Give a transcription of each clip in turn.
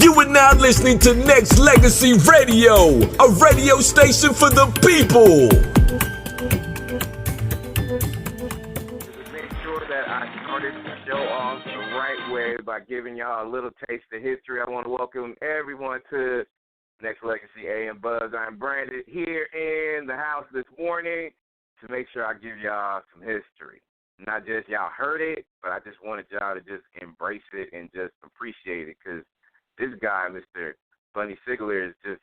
You are now listening to Nexxlegacy Radio, a radio station for the people. To make sure that I started the show off the right way by giving y'all a little taste of history, I want to welcome everyone to Nexxlegacy A&M Buzz. I'm Brandon here in the house this morning to make sure I give y'all some history. Not just y'all heard it, but I just wanted y'all to just embrace it and just appreciate it, because this guy, Mr. Bunny Sigler, is just,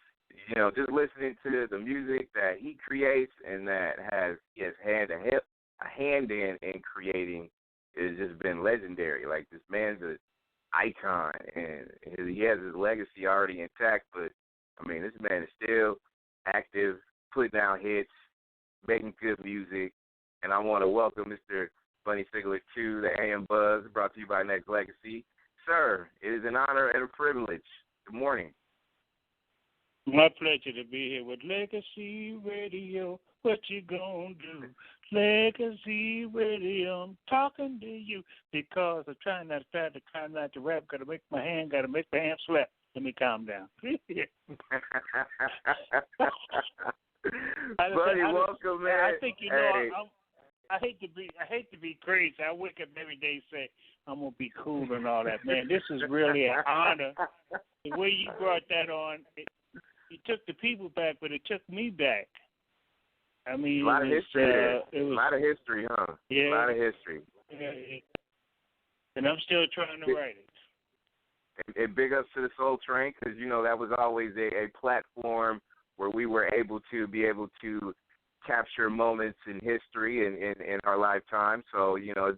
just listening to the music that he creates and that he has a hand in creating, has just been legendary. Like, this man's an icon, and he has his legacy already intact, but, I mean, this man is still active, putting out hits, making good music, and I want to welcome Mr. Bunny Sigler to the AM Buzz, brought to you by Nexxlegacy. Sir, it is an honor and a privilege. Good morning. My pleasure to be here with Legacy Radio. What you gonna do? Legacy Radio. I'm talking to you because I'm trying not to rap. Gotta make my hand slap. Let me calm down. Buddy, welcome, man. I think I hate to be crazy. I wake up every day and say I'm gonna be cool and all that. Man, this is really an honor. The way you brought that on, it took the people back, but it took me back. I mean, a lot of history. It was a lot of history, huh? Yeah, a lot of history. Yeah, and I'm still trying to write it. And big ups to the Soul Train, because that was always a platform where we were able to capture moments in history and in our lifetime. So it was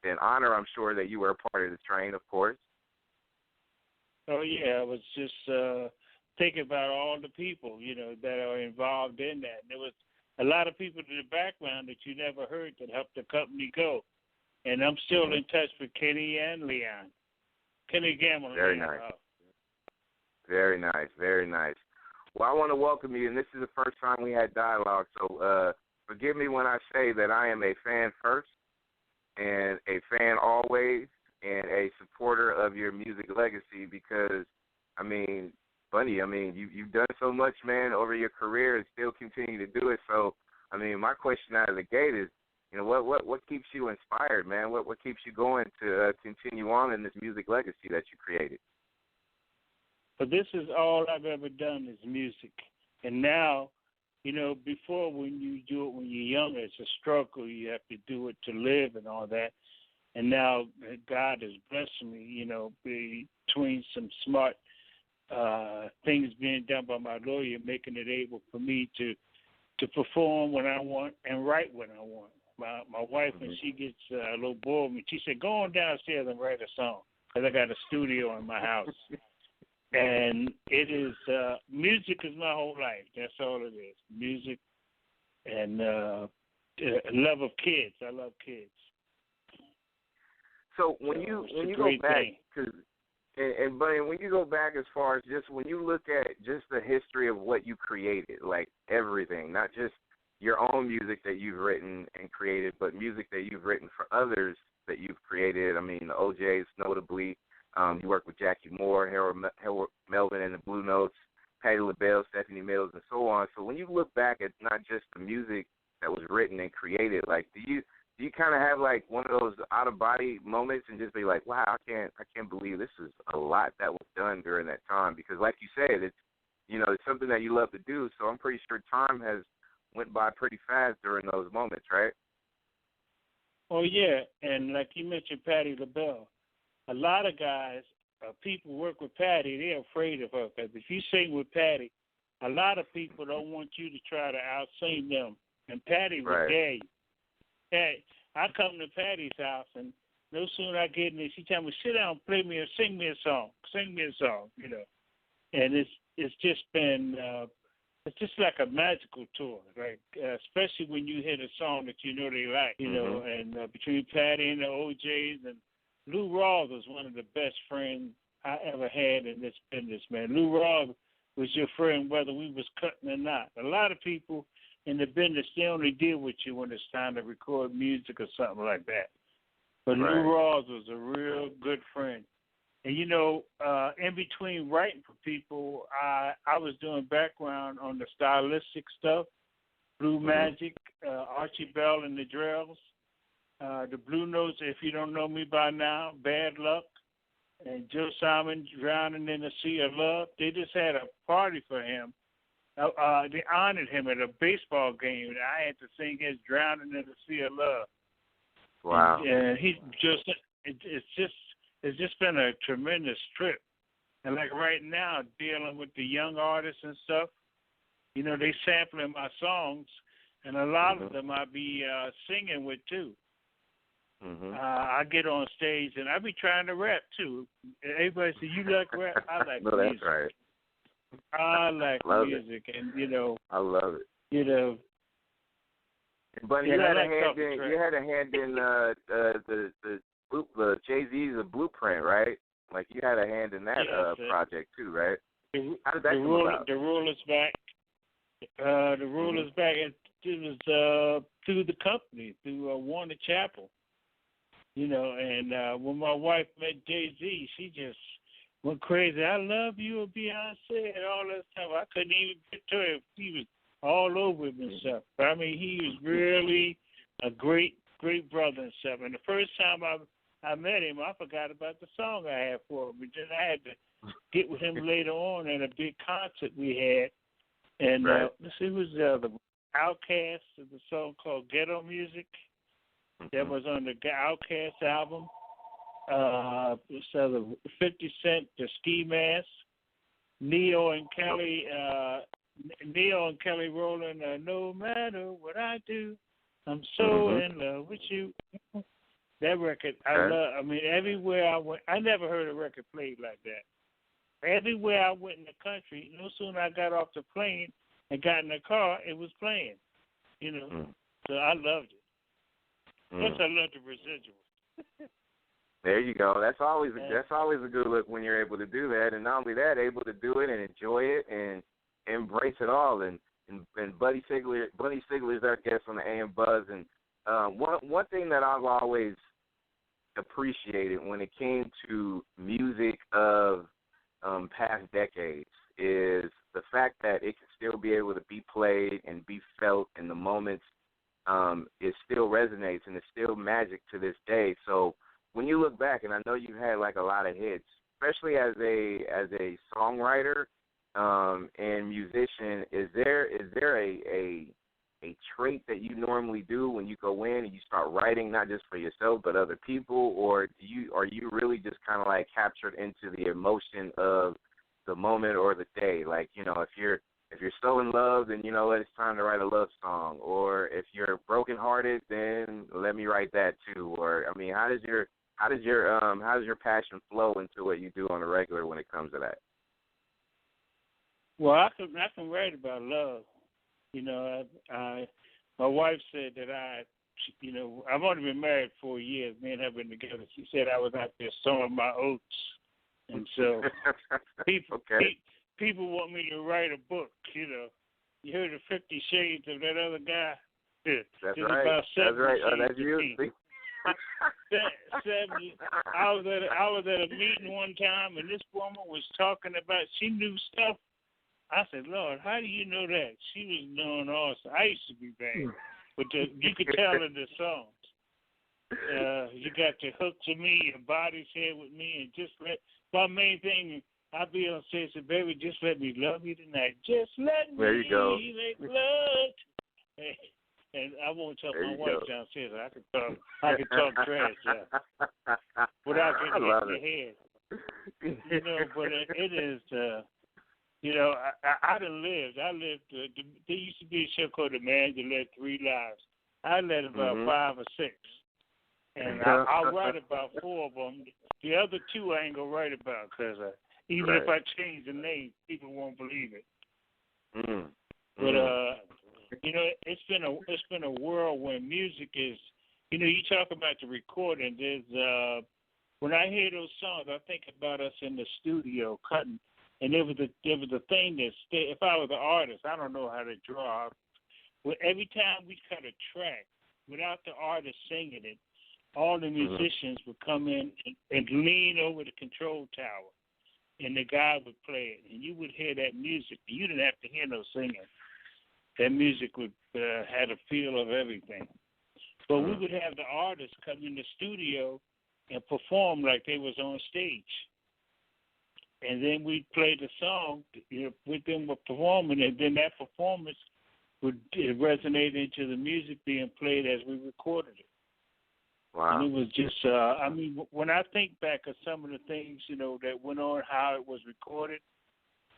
an honor, I'm sure, that you were a part of the train, of course. Oh yeah, I was just thinking about all the people that are involved in that. And there was a lot of people in the background that you never heard that helped the company go. And I'm still in touch with Kenny and Leon. Kenny Gamble. Very nice. Very nice. Very nice. Well, I want to welcome you, and this is the first time we had dialogue, so forgive me when I say that I am a fan first and a fan always and a supporter of your music legacy because, Bunny, you've done so much, man, over your career and still continue to do it. So, my question out of the gate is, what keeps you inspired, man? What keeps you going to continue on in this music legacy that you created? But this is all I've ever done is music. And now, before when you do it when you're younger, it's a struggle. You have to do it to live and all that. And now God has blessed me, between some smart things being done by my lawyer, making it able for me to perform when I want and write when I want. My wife, when she gets a little bored with me, she said, go on downstairs and write a song because I got a studio in my house. And it is, music is my whole life. That's all it is. Music and love of kids. I love kids. So when you go back, and Bunny, when you go back as far as just when you look at just the history of what you created, like everything, not just your own music that you've written and created, but music that you've written for others that you've created. The OJs notably. You work with Jackie Moore, Harold Melvin and the Blue Notes, Patti LaBelle, Stephanie Mills, and so on. So when you look back at not just the music that was written and created, like do you kind of have like one of those out of body moments and just be like, wow, I can't believe this is a lot that was done during that time? Because like you said, it's it's something that you love to do. So I'm pretty sure time has went by pretty fast during those moments, right? Oh yeah, and like you mentioned, Patti LaBelle. A lot of guys, people work with Patti, they're afraid of her. Because if you sing with Patti, a lot of people don't want you to try to out-sing them. And Patti would dare you. Hey, I come to Patti's house, and no sooner I get in there, she tell me, sit down, play me or sing me a song. And it's just been, it's just like a magical tour, right? Especially when you hit a song that you know they like, and between Patti and the OJs and Lou Rawls was one of the best friends I ever had in this business, man. Lou Rawls was your friend whether we was cutting or not. A lot of people in the business, they only deal with you when it's time to record music or something like that. But Lou Rawls was a real good friend. And And in between writing for people, I was doing background on the stylistic stuff, Blue Magic, Archie Bell and the Drells, the Blue Notes. If you don't know me by now, Bad Luck, and Joe Simon, Drowning in the Sea of Love. They just had a party for him. They honored him at a baseball game, and I had to sing his "Drowning in the Sea of Love." Wow! And he it's just been a tremendous trip. And like right now, dealing with the young artists and stuff, they sampling my songs, and a lot of them I be singing with too. I get on stage and I be trying to rap too. Everybody say, "You like rap?" I like no, music. That's right. I like love music, it. and I love it. Bunny, you had a hand in the Jay-Z's Blueprint, right? Like you had a hand in that project too, right? How did that come about? The Rule is back. The Rule is back. It was through the company, through Warner Chappell. And when my wife met Jay-Z, she just went crazy. I love you, Beyonce, and all that stuff. I couldn't even get to it. He was all over him and stuff. But I mean, he was really a great, great brother and stuff. And the first time I met him, I forgot about the song I had for him. But then I had to get with him later on at a big concert we had. And it was the Outkast of the song called Ghetto Music. That was on the Outkast album. So the 50 Cent, the Ski Mask, Neo and Kelly Rowland. No matter what I do, I'm so in love with you. That record, I love. I mean, everywhere I went, I never heard a record played like that. Everywhere I went in the country, no sooner I got off the plane and got in the car, it was playing. So I loved it. Plus, I love the residuals. There you go. That's always a good look when you're able to do that, and not only that, able to do it and enjoy it and embrace it all. And Bunny Sigler is our guest on the AM Buzz. And one thing that I've always appreciated when it came to music of past decades is the fact that it can still be able to be played and be felt in the moments. It still resonates and it's still magic to this day. So when you look back, and I know you've had like a lot of hits, especially as a songwriter and musician, is there a trait that you normally do when you go in and you start writing, not just for yourself but other people, or are you really just kind of like captured into the emotion of the moment or the day? Like, if you're so in love, then it's time to write a love song. Or if you're brokenhearted, then let me write that too. Or I mean, how does your passion flow into what you do on a regular when it comes to that? Well, I can write about love. My wife said that I've only been married 4 years. Me and her been together. She said I was out there sowing my oats, and so people want me to write a book. You heard of 50 Shades of that other guy? That's right. About that's right. That's you. 70. I was at a meeting one time, and this woman was talking about, she knew stuff. I said, Lord, how do you know that? She was knowing also. I used to be bad, but you could tell in the songs. You got your hook to me, your body's here with me, and just my main thing, I be on stage and say, baby, just let me love you tonight. Just let me there you go. make love. And I won't tell my wife downstairs. I can talk trash, without getting hit in the head. But it is. I done lived. There used to be a show called The Man That Led 3 Lives. I led about 5 or 6, and I'll write about 4 of them. The other 2 I ain't gonna write about because even if I change the name, people won't believe it. But it's been a world where music is. You talk about the recording. There's when I hear those songs, I think about us in the studio cutting, and there was a thing that if I was an artist, I don't know how to draw. But every time we cut a track, without the artist singing it, all the musicians would come in and lean over the control tower, and the guy would play it, and you would hear that music, and you didn't have to hear no singing. That music would had a feel of everything. But we would have the artists come in the studio and perform like they was on stage. And then we'd play the song, with them performing, and then that performance would resonate into the music being played as we recorded it. Wow. And it was just, when I think back of some of the things, that went on, how it was recorded,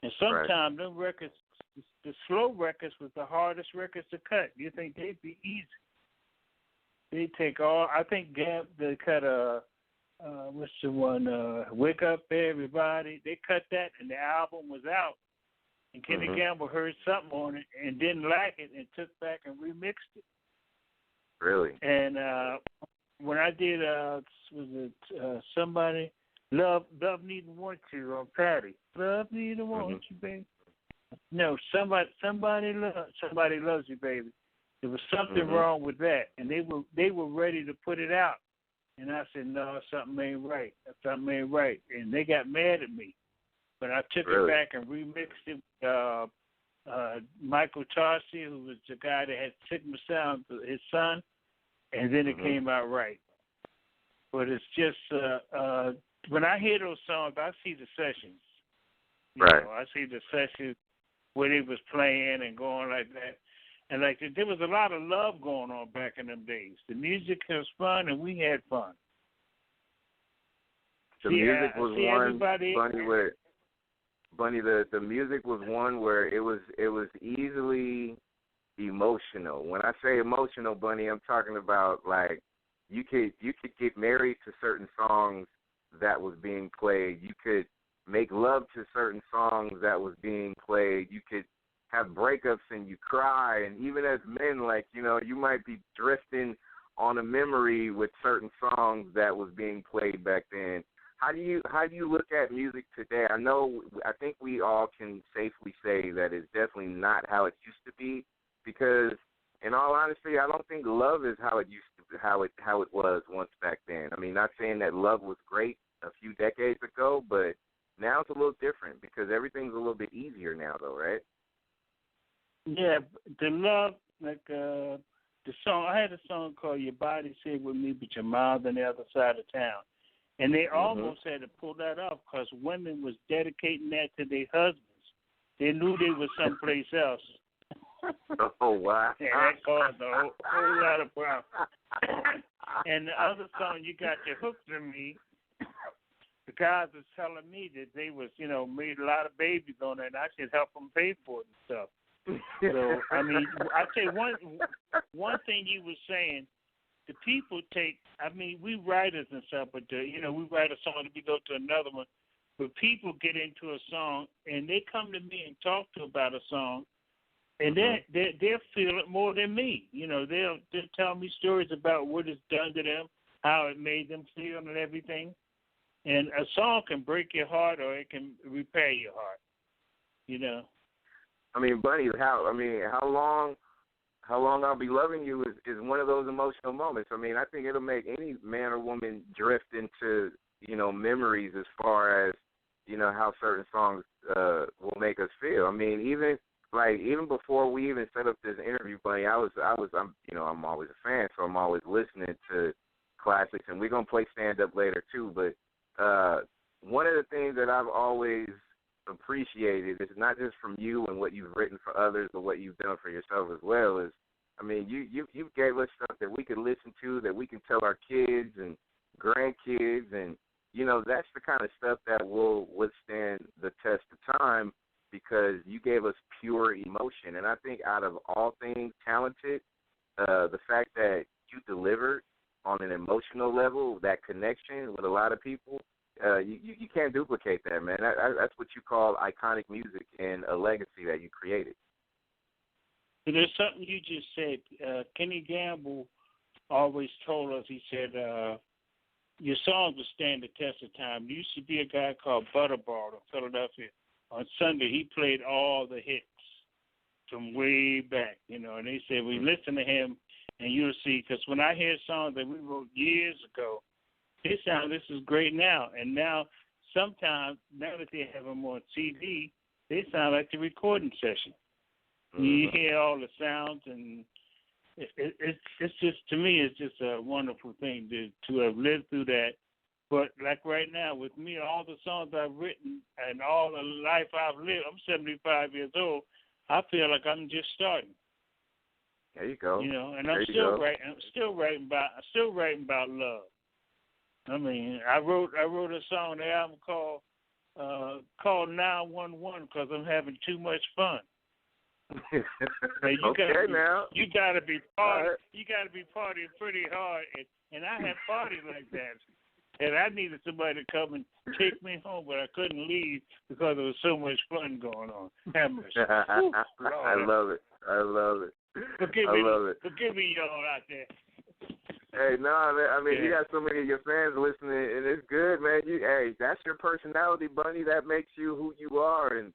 and sometimes them records, the slow records was the hardest records to cut. You think they'd be easy? They take all. I think they cut what's the one? Wake Up Everybody. They cut that, and the album was out. And Kenny Gamble heard something on it and didn't like it, and took back and remixed it. Really? And when I did, somebody Love Need and Want You on Patti. Love Need and Want You, baby. No, somebody loves you, baby. There was something wrong with that, and they were ready to put it out, and I said, no, something ain't right. Something ain't right, and they got mad at me. But I took it back and remixed it with Michael Tarsi, who was the guy that had Sigma Sound, his son, and then it came out right. But it's just when I hear those songs, I see the sessions. I see the sessions where they was playing and going like that. And like there was a lot of love going on back in them days. The music was fun, and we had fun. The music was one, Bunny, the music was one where it was easily emotional. When I say emotional, Bunny, I'm talking about like you could get married to certain songs that was being played. You could make love to certain songs that was being played. You could have breakups and you cry, and even as men, like, you might be drifting on a memory with certain songs that was being played back then. How do you look at music today? I think we all can safely say that it's definitely not how it used to be, because in all honesty, I don't think love is how it used to, how it was once back then. I mean, not saying that love was great a few decades ago, but now it's a little different because everything's a little bit easier now, though, right? Yeah, the love, like the song, I had a song called Your Body Said With Me, But Your Mouth on the Other Side of Town. And they almost had to pull that off because women was dedicating that to their husbands. They knew they was someplace else. Oh, wow. And that caused a whole lot of problems. And the other song, You Got Your Hooks in Me, the guys was telling me that they was, made a lot of babies on it, and I should help them pay for it and stuff. So, I mean, I tell you one thing you was saying, the people we writers and stuff, but, we write a song and we go to another one, but people get into a song and they come to me and talk to about a song, and they'll feel it more than me. They'll tell me stories about what it's done to them, how it made them feel and everything. And a song can break your heart or it can repair your heart, I mean, Bunny, how long I'll Be Loving You is one of those emotional moments. I mean, I think it'll make any man or woman drift into, memories as far as, how certain songs will make us feel. I mean, even before we even set up this interview, Bunny, I'm always a fan, so I'm always listening to classics, and we're gonna play stand up later too. But one of the things that I've always appreciated is not just from you and what you've written for others, but what you've done for yourself as well. Is, I mean, you gave us stuff that we could listen to, that we can tell our kids and grandkids, and that's the kind of stuff that will withstand the test of time because you gave us pure emotion. And I think out of all things talented, the fact that you delivered on an emotional level, that connection with a lot of people, you can't duplicate that, man. That's what you call iconic music and a legacy that you created. There's something you just said. Kenny Gamble always told us, he said, your songs will stand the test of time. There used to be a guy called Butterball in Philadelphia. On Sunday, he played all the hits from way back, and they said we listen to him, and you'll see. Because when I hear songs that we wrote years ago, they sound this is great now. And now, sometimes now that they have them on CD, they sound like the recording session. You hear all the sounds, and it's just, to me, it's just a wonderful thing to have lived through that. But like right now, with me, all the songs I've written and all the life I've lived, I'm 75 years old. I feel like I'm just starting. There you go. You know, and I'm still writing about love. I mean, I wrote a song on the album called 911 because I'm having too much fun. You gotta be partying pretty hard, and I had parties like that, and I needed somebody to come and take me home, but I couldn't leave because there was so much fun going on. Have mercy. I love it. Forgive me, y'all out there. Hey, no, man, I mean, you got so many of your fans listening, and it's good, man. That's your personality, Bunny. That makes you who you are, and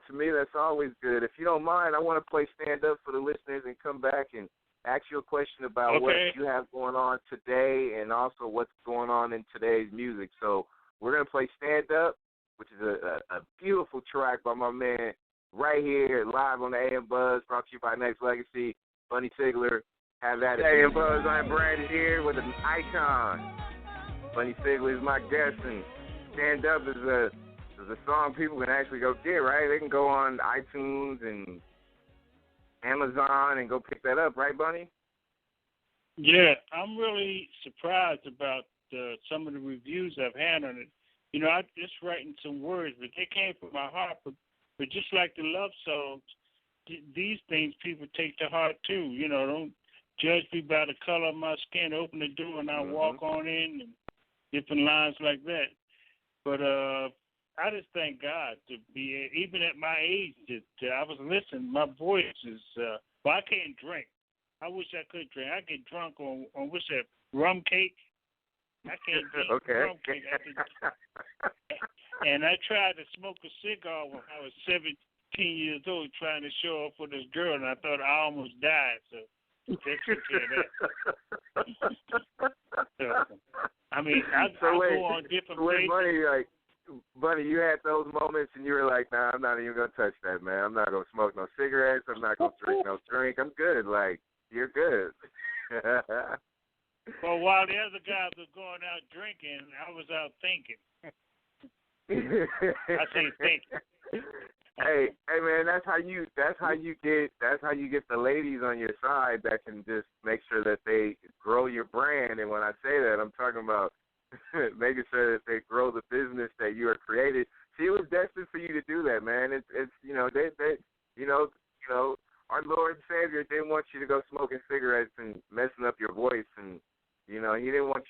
to me, that's always good. If you don't mind, I want to play Stand Up for the listeners and come back and ask you a question about what you have going on today and also what's going on in today's music. So we're going to play Stand Up, which is a beautiful track by my man right here live on the AM Buzz, brought to you by Nexxlegacy, Bunny Sigler. Have that at AM Buzz. I'm Brandon here with an icon. Bunny Sigler is my guest, and Stand Up is a song people can actually go get, right? They can go on iTunes and Amazon and go pick that up, right, Bunny? Yeah, I'm really surprised about some of the reviews I've had on it. You know, I'm just writing some words, but they came from my heart. But just like the love songs, these things people take to heart too. You know, don't judge me by the color of my skin. Open the door and I walk on in, and different lines like that. But I just thank God to be, even at my age, that I was listening. My voice is, I can't drink. I wish I could drink. I get drunk on what's that, rum cake? I can't drink rum cake. And I tried to smoke a cigar when I was 17 years old, trying to show off for this girl, and I thought I almost died. So that's that. I mean, I go on different places. Bunny, you had those moments and you were like, nah, I'm not even going to touch that, man. I'm not going to smoke no cigarettes. I'm not going to drink no drink. I'm good. Like, you're good. Well, while the other guys were going out drinking, I was out thinking. I say thinking. Hey, man, that's how you get the ladies on your side that can just make sure that they grow your brand. And when I say that, I'm talking about making sure that they grow the business that you are created. See, it was destined for you to do that, man. It's you know, our Lord and Savior didn't want you to go smoking cigarettes and messing up your voice, and you know, he didn't want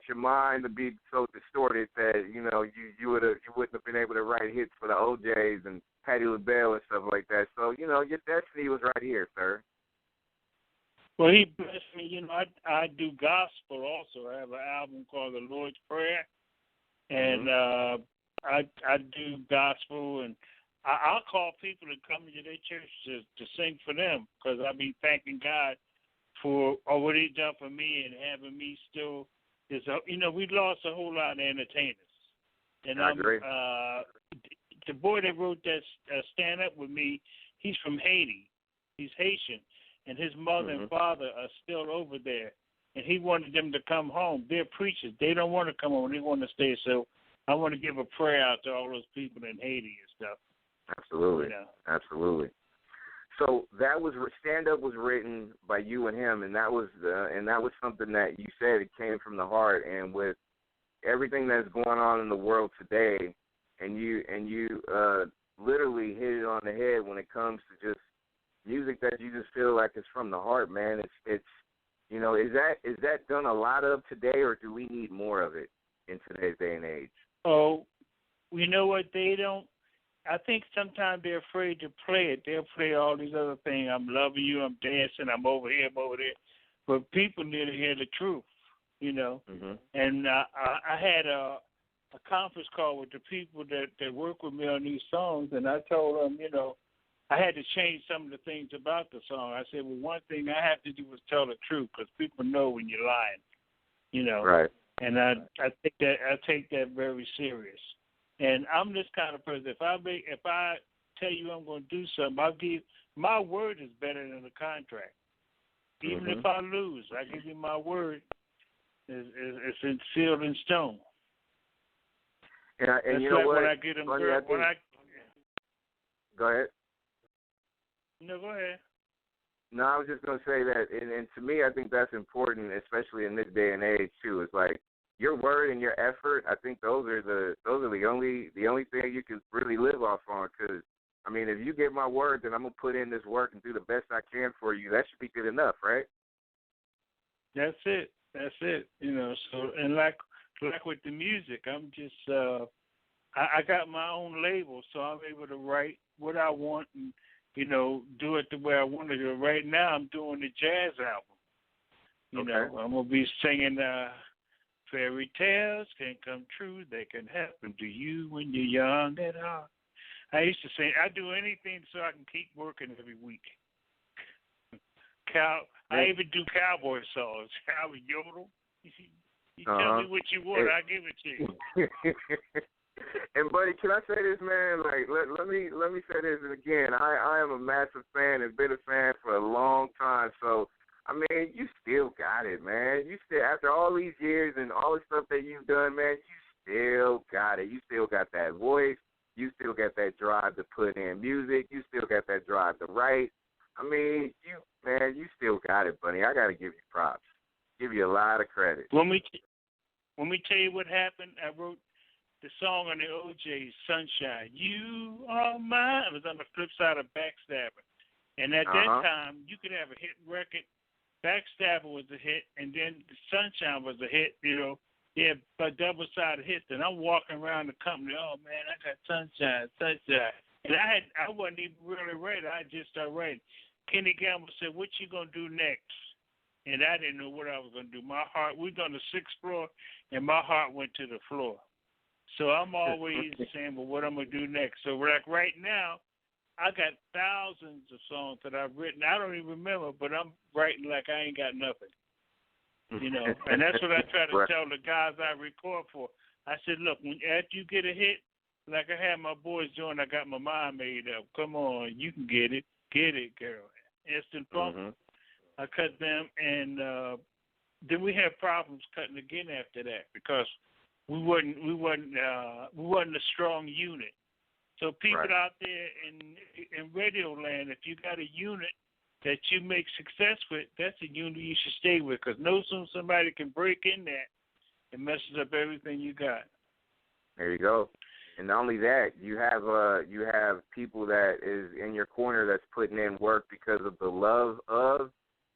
your mind to be so distorted that, you know, you wouldn't have been able to write hits for the OJs and Patti LaBelle and stuff like that. So, you know, your destiny was right here, sir. Well, he blessed me. You know, I do gospel also. I have an album called The Lord's Prayer, and I do gospel, and I'll call people to come to their church to sing for them, because I be thanking God for what He's done for me and having me still. You know, we lost a whole lot of entertainers, and I agree. The boy that wrote that Stand Up with me, he's from Haiti. He's Haitian. And his mother and father are still over there. And he wanted them to come home. They're preachers. They don't want to come home. They want to stay. So I want to give a prayer out to all those people in Haiti and stuff. Absolutely. You know? Absolutely. So that was Stand Up was written by you and him, and that was something that you said it came from the heart. And with everything that's going on in the world today, and you literally hit it on the head when it comes to just music that you just feel like is from the heart, man. It's you know, is that done a lot of today, or do we need more of it in today's day and age? Oh, you know what? They don't. I think sometimes they're afraid to play it. They'll play all these other things. I'm loving you. I'm dancing. I'm over here. I'm over there. But people need to hear the truth, you know. And I had a conference call with the people that work with me on these songs, and I told them, you know, I had to change some of the things about the song. I said, well, one thing I have to do is tell the truth because people know when you're lying, you know. Right. And I take that very serious. And I'm this kind of person. If I tell you I'm going to do something, I'll give my word is better than the contract. Even if I lose, I give you my word. It's sealed in stone. And you know like what? When I get them, Bunny, go ahead. No, go ahead. No, I was just going to say that, and to me, I think that's important, especially in this day and age too. It's like your word and your effort. I think those are the only thing you can really live off on. Because I mean, if you get my word, then I'm gonna put in this work and do the best I can for you. That should be good enough, right? That's it. You know. So and like with the music, I'm just I got my own label, so I'm able to write what I want and, you know, do it the way I want to do it. Right now, I'm doing the jazz album. You know, I'm going to be singing fairy tales can come true. They can happen to you when you're young at heart. I used to sing. I do anything so I can keep working every week. I even do cowboy songs. I would yodel. You tell me what you want, I give it to you. And buddy, can I say this, man? Like, let me say this again. I am a massive fan and been a fan for a long time. So, I mean, you still got it, man. You still, after all these years and all the stuff that you've done, man, you still got it. You still got that voice. You still got that drive to put in music. You still got that drive to write. I mean, you still got it, buddy. I got to give you props. Give you a lot of credit. When we tell you what happened, I wrote the song on the OJ, Sunshine. You are mine. It was on the flip side of Backstabber. And at that time, you could have a hit record. Backstabber was a hit, and then Sunshine was a hit, you know. Yeah, but double-sided hits. And I'm walking around the company, oh, man, I got Sunshine. And I wasn't even really ready. I just started writing. Kenny Gamble said, what you going to do next? And I didn't know what I was going to do. We was on the 6th floor, and my heart went to the floor. So I'm always saying, well, what I'm going to do next? So like right now, I got thousands of songs that I've written. I don't even remember, but I'm writing like I ain't got nothing. You know, and that's what I try to tell the guys I record for. I said, look, after you get a hit, like I had my boys doing, I got my mind made up. Come on, you can get it. Get it, girl. Instant Funk. I cut them, and then we had problems cutting again after that because we wasn't a strong unit. So people out there in radio land, if you got a unit that you make success with, that's a unit you should stay with because no sooner somebody can break in that, it messes up everything you got. There you go. And not only that, you have people that is in your corner that's putting in work because of the love of.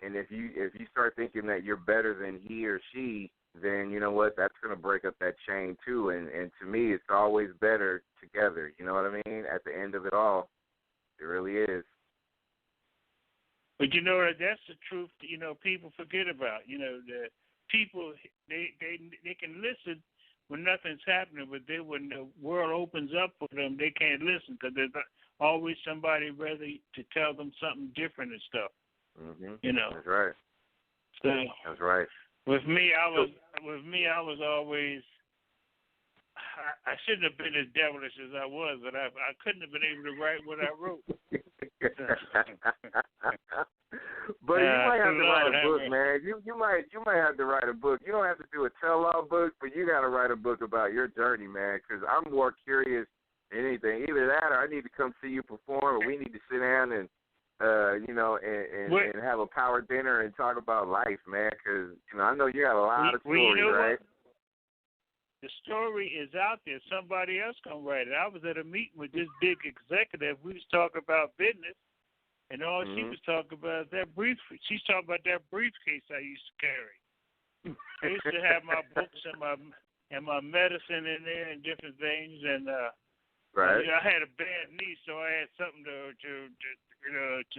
And if you start thinking that you're better than he or she, then you know what? That's going to break up that chain too. And to me, it's always better together. You know what I mean? At the end of it all, it really is. But you know that's the truth. You know, people forget about. You know, the people they can listen when nothing's happening, but when the world opens up for them, they can't listen because there's always somebody ready to tell them something different and stuff. You know. That's right. So that's right. With me, I was always. I shouldn't have been as devilish as I was, but I couldn't have been able to write what I wrote. But you might have to write a book, man. You might have to write a book. You don't have to do a tell-all book, but you got to write a book about your journey, man. Because I'm more curious than anything. Either that, or I need to come see you perform, or we need to sit down and and have a power dinner and talk about life, man. Because I know you got a lot of stories, right? What? The story is out there. Somebody else can write it. I was at a meeting with this big executive. We was talking about business, and all she was talking about that briefcase. She's talking about that briefcase I used to carry. I used to have my books and my medicine in there and different things. And I had a bad knee, so I had something to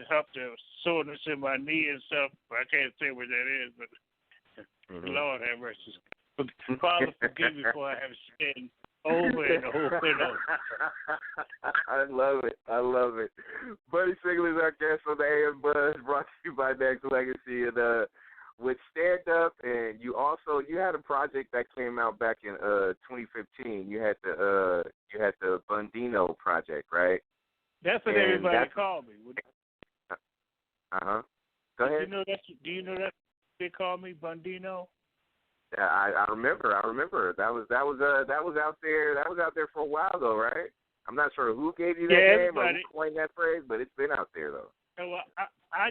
help the soreness in my knee and stuff. I can't say what that is, but Lord have mercy. Father, forgive me for I have sinned over and over and over. I love it. I love it. Bunny Sigler is our guest on the AM Buzz, brought to you by Nexxlegacy, and with stand up, and you had a project that came out back in 2015. You had the Bundino project, right? That's what everybody called me. Go ahead. Do you know that they call me Bundino? I remember. That was out there. That was out there for a while though, right? I'm not sure who gave you that name or who coined that phrase, but it's been out there though. Well, I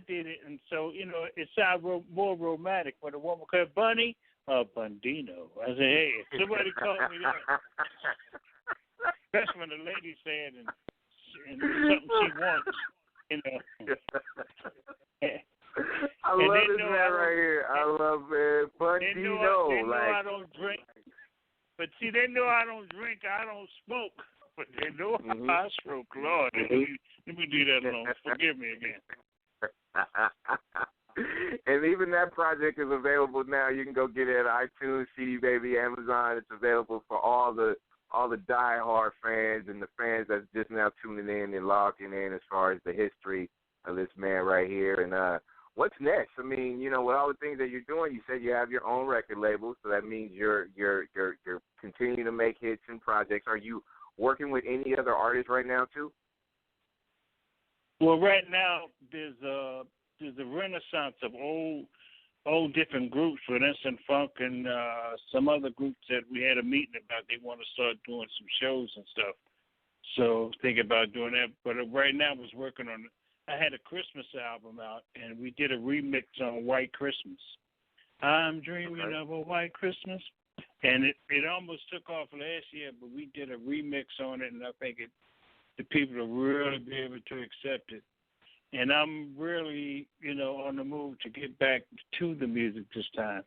did it, and so it sounded more romantic when a woman called Bunny Bundino. I said, hey, if somebody called me that, that's when the lady said and something she wants, I love this man right here. I love it. Bundino. They know I don't drink. But see, they know I don't drink. I don't smoke. But they know I smoke. Lord, let me do that alone. Forgive me again. And even that project is available now. You can go get it at iTunes, CD Baby, Amazon. It's available for all the diehard fans and the fans that's just now tuning in and logging in as far as the history of this man right here. And what's next? I mean, with all the things that you're doing, you said you have your own record label, so that means you're continuing to make hits and projects. Are you working with any other artists right now too? Well, right now there's a renaissance of old different groups with Instant Funk and some other groups that we had a meeting about. They want to start doing some shows and stuff. So thinking about doing that. But right now I was working on it. I had a Christmas album out, and we did a remix on White Christmas. I'm dreaming of a white Christmas. And it almost took off last year, but we did a remix on it, and I think the people will really be able to accept it. And I'm really, on the move to get back to the music this time,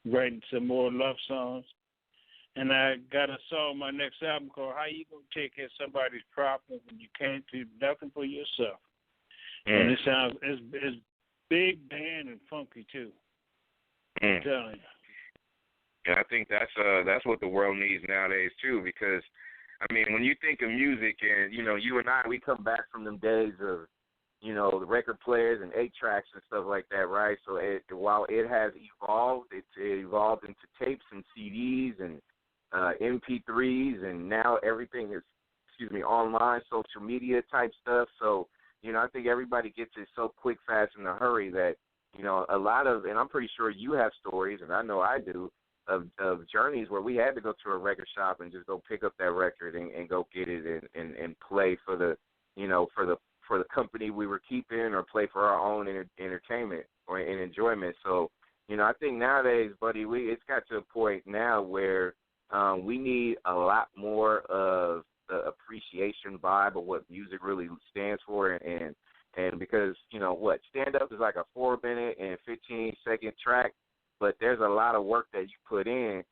writing some more love songs. And I got a song on my next album called How You Gonna Take Care of Somebody's Problem When You Can't Do Nothing for Yourself. And it sounds it's big band and funky too. I'm telling you. And I think that's what the world needs nowadays too, because I mean, when you think of music, and you and I, we come back from them days of the record players and 8-tracks and stuff like that, right? So while it has evolved, it evolved into tapes and CDs and MP3s, and now everything is online, social media type stuff. So I think everybody gets it so quick, fast, in a hurry that a lot of, and I'm pretty sure you have stories, and I know I do, of journeys where we had to go to a record shop and just go pick up that record and go get it and play for the for the company we were keeping, or play for our own entertainment or enjoyment. So I think nowadays, buddy, it's got to a point now where we need a lot more of the appreciation vibe of what music really stands for, and because stand up is like a 4-minute and 15-second track. But there's a lot of work that you put in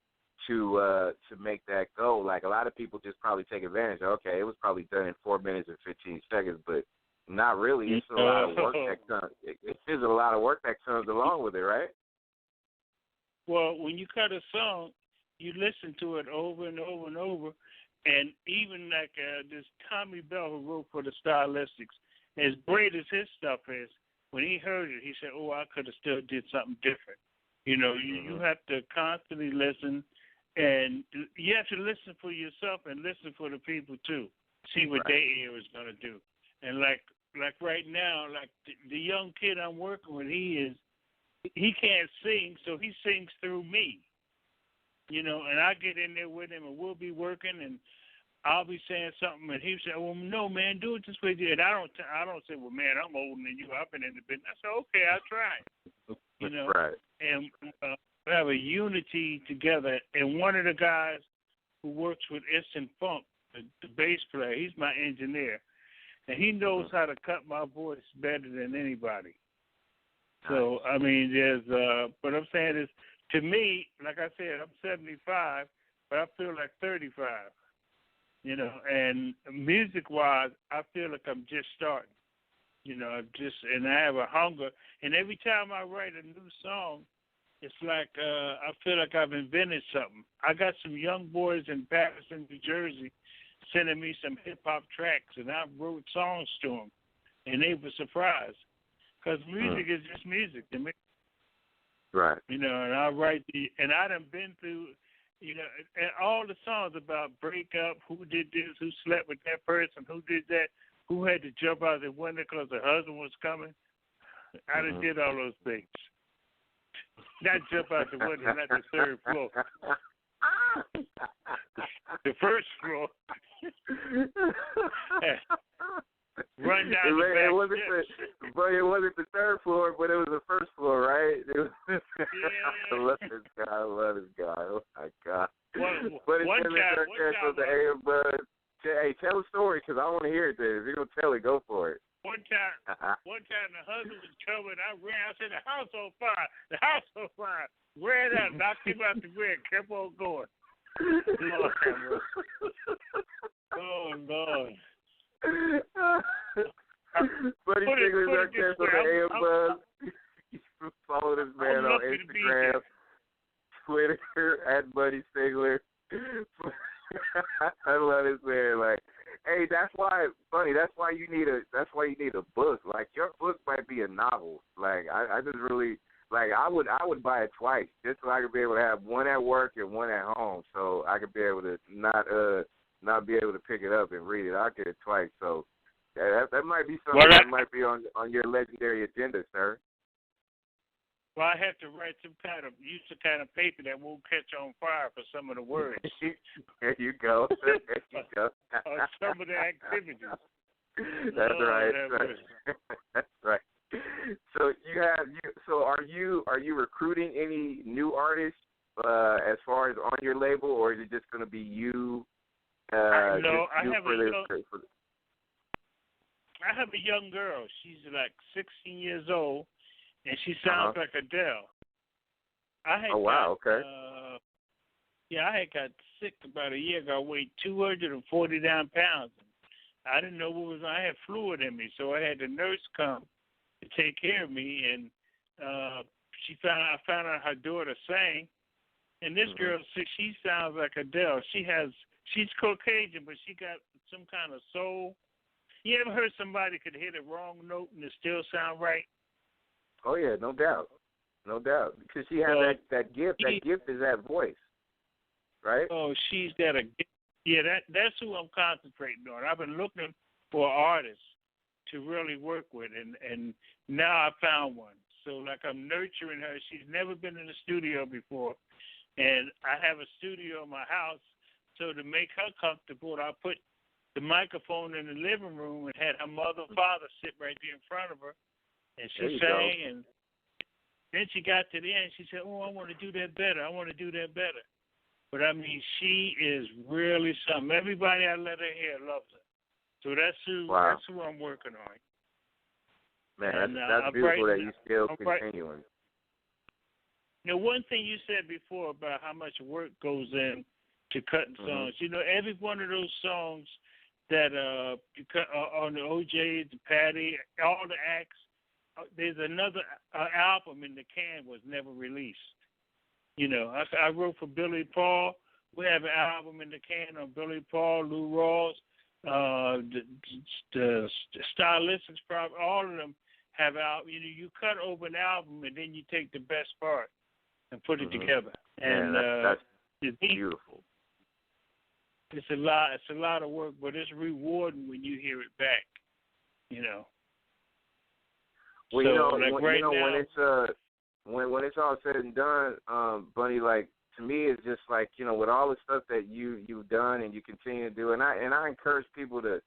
to make that go. Like, a lot of people just probably take advantage. Okay, it was probably done in 4 minutes and 15 seconds, but not really. It's a lot of work that comes. It's a lot of work that comes along with it, right? Well, when you cut a song, you listen to it over and over and over, and even like this Tommy Bell, who wrote for the Stylistics, as great as his stuff is, when he heard it, he said, "Oh, I could have still did something different." You have to constantly listen, and you have to listen for yourself and listen for the people too. See what their ear is going to do. And like right now, like the young kid I'm working with, he can't sing, so he sings through me. And I get in there with him, and we'll be working, and I'll be saying something, and he'll say, "Well, no, man, do it this way." And I don't say, "Well, man, I'm older than you. I've been in the business." I say, "Okay, I'll try." Right. And we have a unity together. And one of the guys who works with Instant Funk, the bass player, he's my engineer, and he knows how to cut my voice better than anybody. So I mean, what I'm saying is, to me, like I said, I'm 75, but I feel like 35. And music-wise, I feel like I'm just starting. And I have a hunger. And every time I write a new song, it's like I feel like I've invented something. I got some young boys in Patterson, New Jersey, sending me some hip hop tracks, and I wrote songs to them, and they were surprised because music is just music to me. Right. You know, and I write and I done been through, you know, and all the songs about breakup, who did this, who slept with that person, who did that, who had to jump out the window because the husband was coming. I done did all those things. Not jump out the window, not the third floor. The first floor. Run down the back it wasn't the third floor, but it was the first floor, right? It was, yeah. I love this guy. Oh my God. One time, the AM Buzz. Hey, tell a story because I want to hear it. Then if you're gonna tell it, go for it. One time, the husband was coming. I ran. I said, "The house on fire! The house on fire!" Ran out, knocked him out the bed, kept on going. Oh Lord. Bunny Sigler's Orchestra on the AM Buzz. Follow this man on Instagram, Twitter at Bunny Sigler. I love this man. Like, hey, that's why you need a book. Like, your book might be a novel. Like, I just really like I would buy it twice just so I could be able to have one at work and one at home, so I could be able to not be able to pick it up and read it. I'll get it twice. So that might be something that might be on your legendary agenda, sir. Well, I have to use some kind of paper that won't catch on fire for some of the words. There you go. Or some of the activities. That's right. That's right. So are you recruiting any new artists as far as on your label, or is it just going to be you? I have a young girl. She's like 16 years old, and she sounds like Adele. Okay. I had got sick about a year ago. I weighed 249 pounds. I didn't know what was. I had fluid in me, so I had the nurse come to take care of me, and I found out her daughter sang, and this girl, she sounds like Adele. She's Caucasian, but she got some kind of soul. You ever heard somebody could hit a wrong note and it still sound right? Oh yeah, no doubt, because she has that gift. That gift is that voice, right? Oh, she's got a gift. Yeah, that's who I'm concentrating on. I've been looking for artists to really work with, and now I found one. So, like, I'm nurturing her. She's never been in the studio before, and I have a studio in my house. So to make her comfortable, I put the microphone in the living room and had her mother and father sit right there in front of her, and she sang. And then she got to the end. She said, "Oh, I want to do that better. But I mean, she is really something. Everybody I let her hear loves her. So that's who I'm working on. Man, that's beautiful that you still continuing. Now, one thing you said before about how much work goes in to cutting songs. You know, every one of those songs that you cut on the OJ, the Patti, all the acts, there's another album in the can was never released. You know, I wrote for Billy Paul. We have an album in the can on Billy Paul, Lou Rawls, the Stylistics, probably all of them have album. You know, you cut over an album and then you take the best part and put it together. And that's beautiful. It's a lot of work, but it's rewarding when you hear it back. You know. Well, so, when it's all said and done, Bunny, like, to me, it's just like, you know, with all the stuff that you've done and you continue to do, and I encourage people to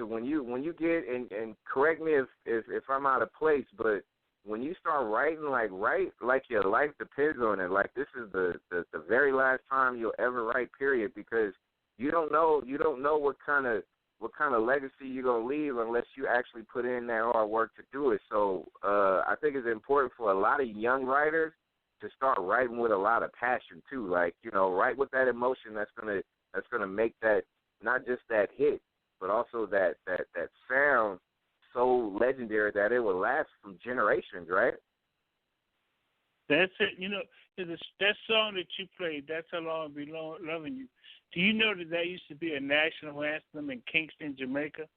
when you get and correct me if I'm out of place, but when you start writing, write like your life depends on it. Like, this is the very last time you'll ever write, period, because you don't know what kind of legacy you're gonna leave unless you actually put in that hard work to do it. So I think it's important for a lot of young writers to start writing with a lot of passion too. Like, you know, write with that emotion that's gonna make that not just that hit, but also that sound so legendary that it will last from generations, right? That's it. You know, that song that you played, That's How Long I'll Be Loving You. Do you know that used to be a national anthem in Kingston, Jamaica?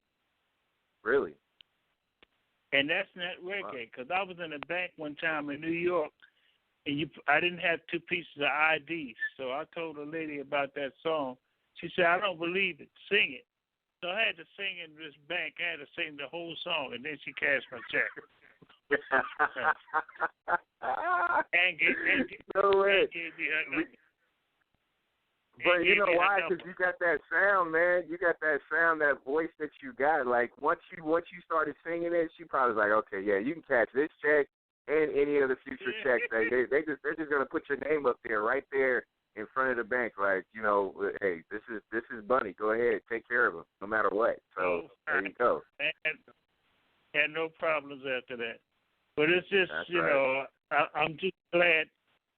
Really? And that's not reggae, because I was in a bank one time in New York, and I didn't have 2 pieces of ID, so I told a lady about that song. She said, I don't believe it. Sing it. So I had to sing in this bank. I had to sing the whole song, and then she cashed my check. No way. Gave me her number. But you know why? Because you got that sound, man. You got that sound, that voice that you got. Like once you started singing it, she probably was like, okay, yeah, you can catch this check and any of the future checks. They're just gonna put your name up there, right there in front of the bank. Like, you know, hey, this is Bunny. Go ahead, take care of him, no matter what. So there you go. Had no problems after that. But it's just, That's you know, I'm just glad,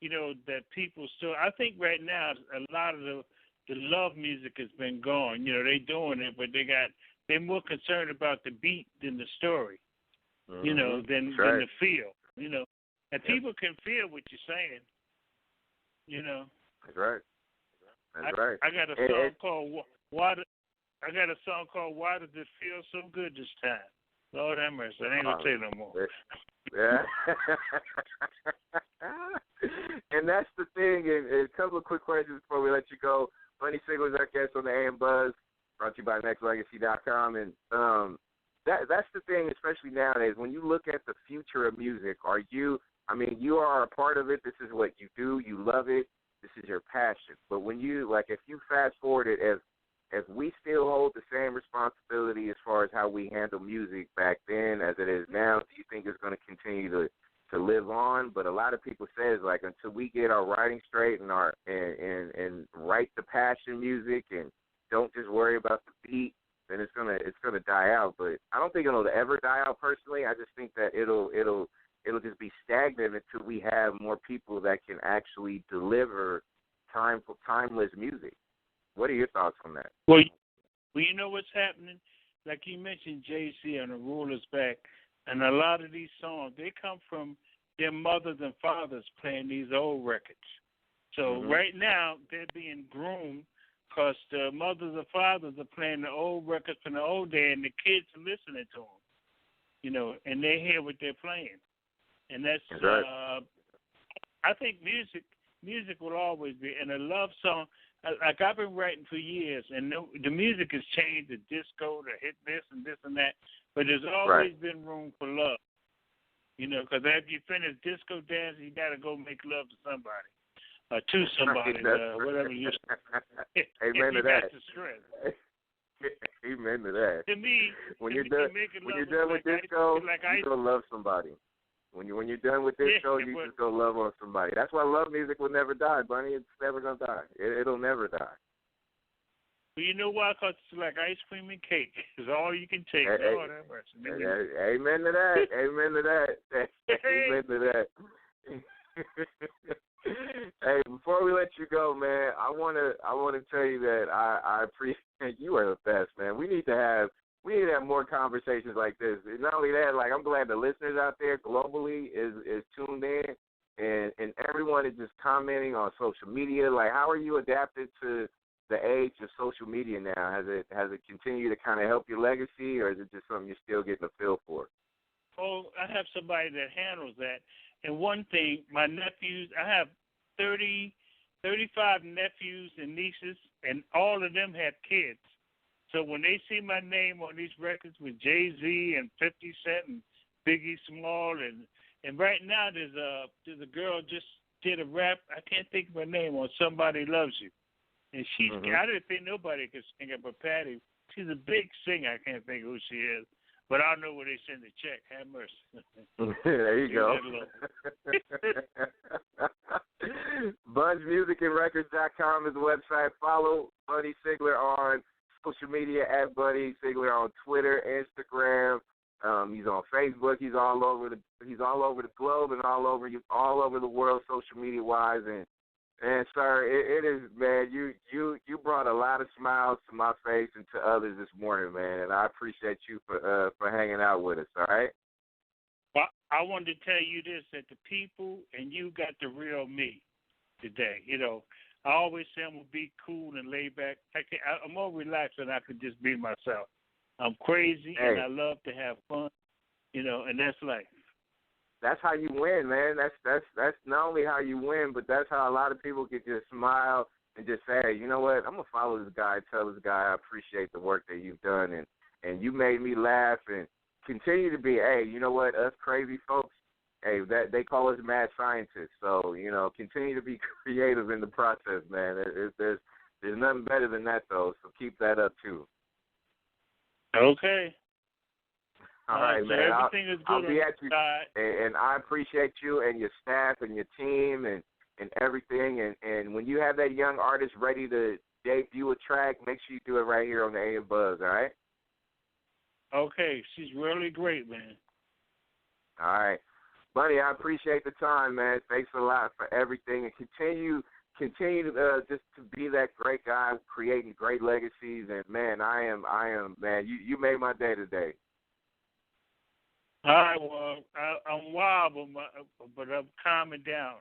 you know, that people still. I think right now a lot of the love music has been gone. You know, they doing it, but they're more concerned about the beat than the story. Mm-hmm. You know, than the feel. You know, and people can feel what you're saying. You know. That's right. Right. I got a song called Why. I got a song called Why Does It Feel So Good This Time? Lord have mercy. I ain't gonna say no more. Yeah. And that's the thing. And a couple of quick questions before we let you go. Bunny Sigler is our guest on the AM Buzz, brought to you by Nexxlegacy.com. And that's the thing, especially nowadays. When you look at the future of music, you are a part of it. This is what you do. You love it. This is your passion. But when if you fast forward it, as we still hold the same responsibility as far as how we handle music back then as it is now, do you think it's going to continue to live on? But a lot of people say like until we get our writing straight and and write the passion music and don't just worry about the beat, then it's gonna die out. But I don't think it'll ever die out personally. I just think that it'll just be stagnant until we have more people that can actually deliver timeless music. What are your thoughts on that? Well, you know what's happening? Like you mentioned, Jay-Z on the Ruler's Back, and a lot of these songs, they come from their mothers and fathers playing these old records. So right now, they're being groomed because the mothers and fathers are playing the old records from the old day, and the kids are listening to them, you know, and they hear what they're playing. And that's right. I think music will always be, and a love song. Like I've been writing for years, and the music has changed, the disco, the hit this and this and that, but there's always been room for love. You know, because after you finish disco dancing, you got to go make love to somebody, to somebody, whatever you. Amen to that. The stress. Amen to that. To me, when you're done with disco, you go love somebody. When you're done with this show, you just go love on somebody. That's why love music will never die, Bunny. It's never gonna die. It'll never die. Well, you know why? Because it's like ice cream and cake. It's all you can take. Amen to that. Amen to that. Amen to that. Hey, before we let you go, man, I wanna tell you that I appreciate you are the best, man. We need to have more conversations like this. And not only that, like I'm glad the listeners out there globally is tuned in and everyone is just commenting on social media. Like, how are you adapted to the age of social media now? Has it continued to kind of help your legacy, or is it just something you're still getting a feel for? Oh, I have somebody that handles that. And one thing, my nephews, I have 35 nephews and nieces, and all of them have kids. So when they see my name on these records with Jay-Z and 50 Cent and Biggie Small, and right now there's a girl just did a rap, I can't think of her name, on Somebody Loves You. And she's, I didn't think nobody could sing it but Patti. She's a big singer. I can't think of who she is. But I know where they send the check. Have mercy. There you go. BuzzMusicandRecords.com is the website. Follow Bunny Sigler on social media at Bunny Sigler on Twitter, Instagram. He's on Facebook. He's all over the globe and all over the world, social media wise. And sir, it is, man. You brought a lot of smiles to my face and to others this morning, man. And I appreciate you for hanging out with us. All right. But I wanted to tell you this, that the people and you got the real me today. You know, I always say I'm going to be cool and laid back. I'm more relaxed and I can just be myself. I'm crazy and I love to have fun, you know, and that's life. That's how you win, man. That's not only how you win, but that's how a lot of people can just smile and just say, hey, you know what, I'm going to follow this guy, tell this guy I appreciate the work that you've done, and you made me laugh, and continue to be, hey, you know what, us crazy folks, hey, that they call us mad scientists. So, you know, continue to be creative in the process, man. There's nothing better than that, though, so keep that up, too. Okay. All right, so man. Everything is good. I'll be at you, and I appreciate you and your staff and your team and everything. And when you have that young artist ready to debut a track, make sure you do it right here on the A and Buzz. All right. Okay, she's really great, man. All right, Bunny. I appreciate the time, man. Thanks a lot for everything, and continue to just to be that great guy, creating great legacies. And man, I am, man. You made my day today. All right, well, I'm wild, but I'm calming down.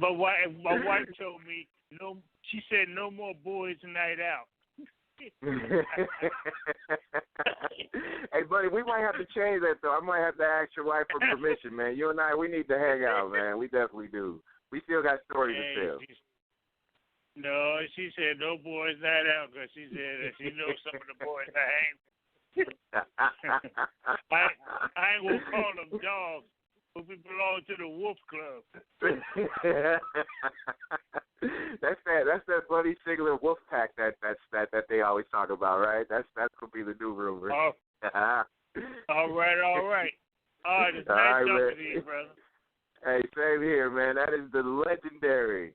my wife told me no. She said no more boys' night out. Hey, buddy, we might have to change that though. I might have to ask your wife for permission, man. You and I, we need to hang out, man. We definitely do. We still got stories to tell. No, she said no boys' night out because she said that she knows some of the boys I hang. I ain't gonna call them dogs, but we belong to the Wolf Club. That's that Bunny Sigler Wolf Pack that they always talk about, right? That's gonna be the new rumor. Oh. All right. It's nice talking to you, brother. Hey, same here, man. That is the legendary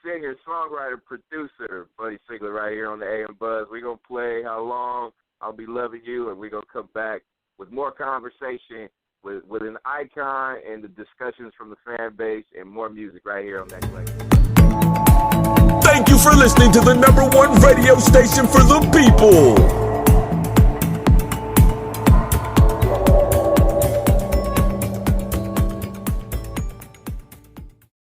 singer, songwriter, producer, Bunny Sigler, right here on the AM Buzz. We're gonna play How Long I'll Be Loving You, and we're going to come back with more conversation with an icon and the discussions from the fan base and more music right here on Nexxlegacy. Thank you for listening to the #1 radio station for the people.